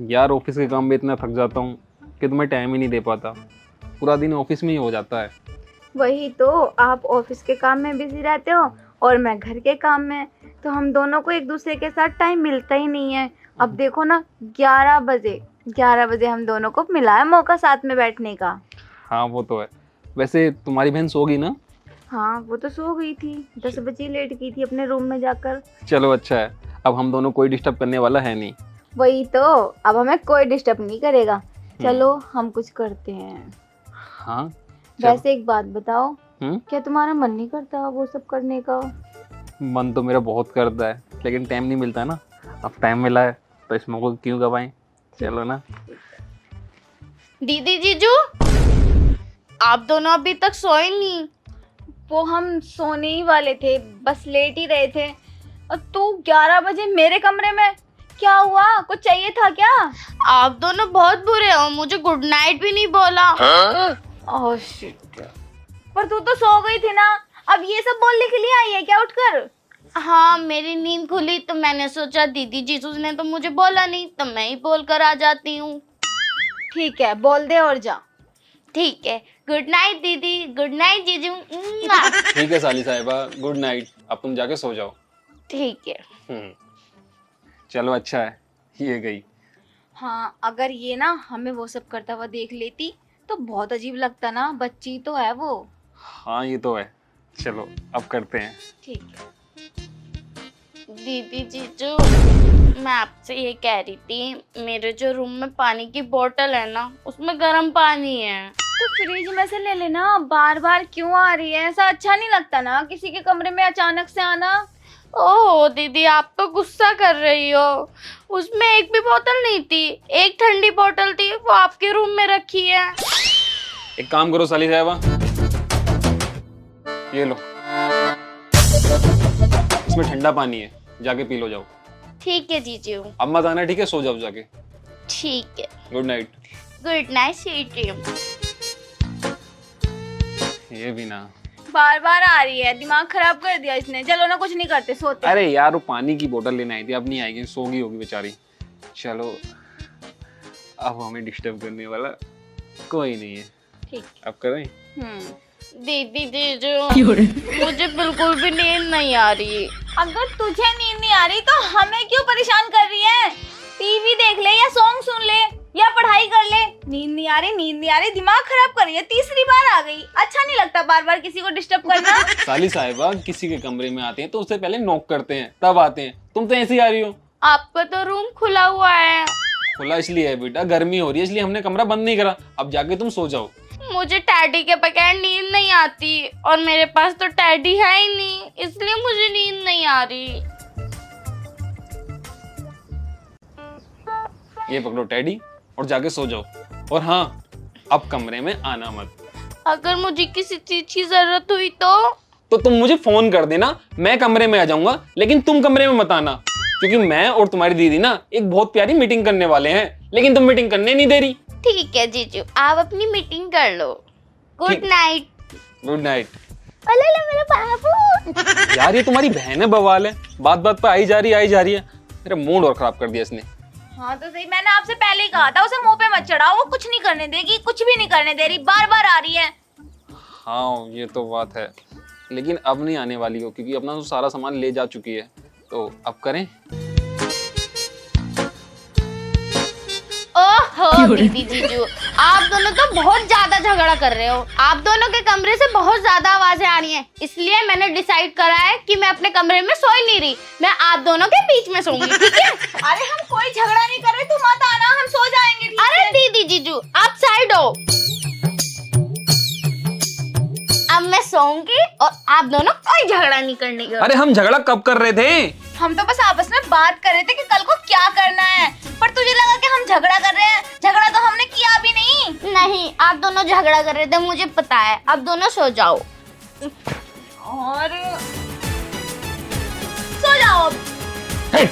यार ऑफिस के काम में इतना थक जाता हूँ कि तुम्हें टाइम ही नहीं दे पाता। पूरा दिन ऑफिस में ही हो जाता है। वही तो, आप ऑफिस के काम में बिजी रहते हो और मैं घर के काम में, तो हम दोनों को एक दूसरे के साथ टाइम मिलता ही नहीं है। अब देखो ना, 11 बजे हम दोनों को मिला है मौका साथ में बैठने का। हाँ वो तो है। वैसे तुम्हारी बहन सो गई ना? हाँ, वो तो सो गई थी, 10 बजे लेट गई थी अपने रूम में जाकर। चलो अच्छा है, अब हम दोनों कोई डिस्टर्ब करने वाला है नहीं। वही तो, अब हमें कोई डिस्टर्ब नहीं करेगा। चलो हम कुछ करते हैं। हाँ वैसे एक बात बताओ, हम्म क्या तुम्हारा मन नहीं करता वो सब करने का? मन तो मेरा बहुत करता है लेकिन टाइम नहीं मिलता ना। अब टाइम मिला है तो इस मौके को क्यों गवाएं। चलो ना। दीदी जीजू, आप दोनों अभी तक सोए नहीं? वो हम सोने ही वाले थे, बस लेट ही रहे थे। और तू 11 बजे मेरे कमरे में? क्या हुआ, कुछ चाहिए था क्या? आप दोनों बहुत बुरे हो, मुझे गुड नाइट भी नहीं बोला। ओह शिट, पर तू तो सो गई थी ना। अब ये सब बोलने के लिए आई है क्या उठकर? हाँ, मेरी नींद खुली तो मैंने सोचा दीदी जीजू ने तो मुझे बोला नहीं, तो मैं ही बोल कर आ जाती हूँ। ठीक है, बोल दे और जा। ठीक है, गुड नाइट दीदी, गुड नाइट जीजू। ठीक है साली साहिबा, गुड नाइट। अब तुम जाके सो जाओ। ठीक है। चलो अच्छा है, ये गई। हाँ, अगर ये ना हमें वो सब करता हुआ देख लेती तो बहुत अजीब लगता ना, बच्ची तो है वो। हाँ ये तो है। चलो अब करते हैं। ठीक है। दीदी जीजू, मैं आपसे ये कह रही थी, मेरे जो रूम में पानी की बोतल है ना, उसमें गर्म पानी है। तो फ्रिज में से ले लेना, बार बार क्यों आ रही है? ऐसा अच्छा नहीं लगता ना किसी के कमरे में अचानक से आना। ओह दीदी, आप तो गुस्सा कर रही हो। उसमें एक भी बोतल नहीं थी, एक ठंडी बोतल थी, वो आपके रूम में रखी है। एक काम करो साली साहिबा, ये लो, इसमें ठंडा पानी है, जाके पी लो जाओ। ठीक है जीजू। अब मत आना, ठीक है? सो जाओ जाके। ठीक है, good night. Good night sweet dream. ये भी ना, बार बार आ रही है, दिमाग खराब कर दिया इसने। चलो ना, कुछ नहीं करते, सोते। अरे यार वो पानी की बोतल लेने आई थी, अब नहीं आएगी, सो गई होगी बेचारी। चलो, अब हमें डिस्टर्ब करने वाला कोई नहीं है। ठीक। अब करें? दीदी जीजू, मुझे बिल्कुल भी नींद नहीं आ रही। अगर तुझे नींद नहीं आ रही तो हमें क्यों परेशान कर रही है? टीवी देख ले या सॉन्ग सुन ले या पढ़ाई कर ले। नींद नहीं आ रही, नींद नहीं आ रही, दिमाग खराब कर रही है। तीसरी बार आ गई। अच्छा नहीं लगता बार बार किसी को डिस्टर्ब करना। साली साहिबा, किसी के कमरे में आते हैं तो उससे पहले नॉक करते हैं, तब आते हैं। तुम तो ऐसे ही आ रही हो। आपका तो रूम खुला हुआ है। खुला इसलिए है बेटा, गर्मी हो रही है इसलिए हमने कमरा बंद नहीं करा। अब जाके तुम सो जाओ। मुझे टैडी के बगैर नींद नहीं आती, और मेरे पास तो टैडी है ही नहीं, इसलिए मुझे नींद नहीं आ रही। ये पकड़ो टैडी और जाके सो जाओ। और हाँ, अब कमरे में आना मत। अगर मुझे किसी चीज की जरूरत हुई तो तुम मुझे फोन कर देना, मैं कमरे में आ जाऊंगा, लेकिन तुम कमरे में मत आना, क्योंकि मैं और तुम्हारी दीदी ना एक बहुत प्यारी मीटिंग करने वाले हैं, लेकिन तुम मीटिंग करने नहीं दे रही। ठीक है जीजू, आप अपनी मीटिंग कर लो। Good night. Good night. अरे मेरा बाबू। यार ये तुम्हारी बहन है, बवाल है, बात बात पे आई जा रही है। मेरा मूड और खराब कर दिया इसने। हाँ तो सही, मैंने आपसे पहले ही कहा था उसे मुंह पे मत चढ़ाओ। वो कुछ नहीं करने देगी, कुछ भी नहीं करने दे रही, बार बार आ रही है। हाँ ये तो बात है, लेकिन अब नहीं आने वाली हो, क्योंकि अपना तो सारा सामान ले जा चुकी है। तो अब करें? ओहो दीदी जीजू, आप दोनों तो बहुत ज्यादा झगड़ा कर रहे हो। आप दोनों के कमरे से बहुत ज्यादा आवाजें आ रही हैं, इसलिए मैंने डिसाइड करा है कि मैं अपने कमरे में सो ही नहीं रही, मैं आप दोनों के बीच में सोऊंगी, ठीक है? अरे हम कोई झगड़ा नहीं कर रहे, तू मत आना, हम सो जाएंगे। ठीक अरे है? दीदी जीजू, आप साइड हो। अब मैं सोऊंगी और आप दोनों कोई झगड़ा नहीं करने का। अरे हम झगड़ा कब कर रहे थे? हम तो बस आपस में बात कर रहे थे कि कल को क्या करना है, पर तुझे लगा कि हम झगड़ा कर रहे हैं। झगड़ा तो हमने किया भी नहीं। नहीं, आप दोनों झगड़ा कर रहे थे, मुझे पता है। आप दोनों सो जाओ। और सो जाओ अब। हे!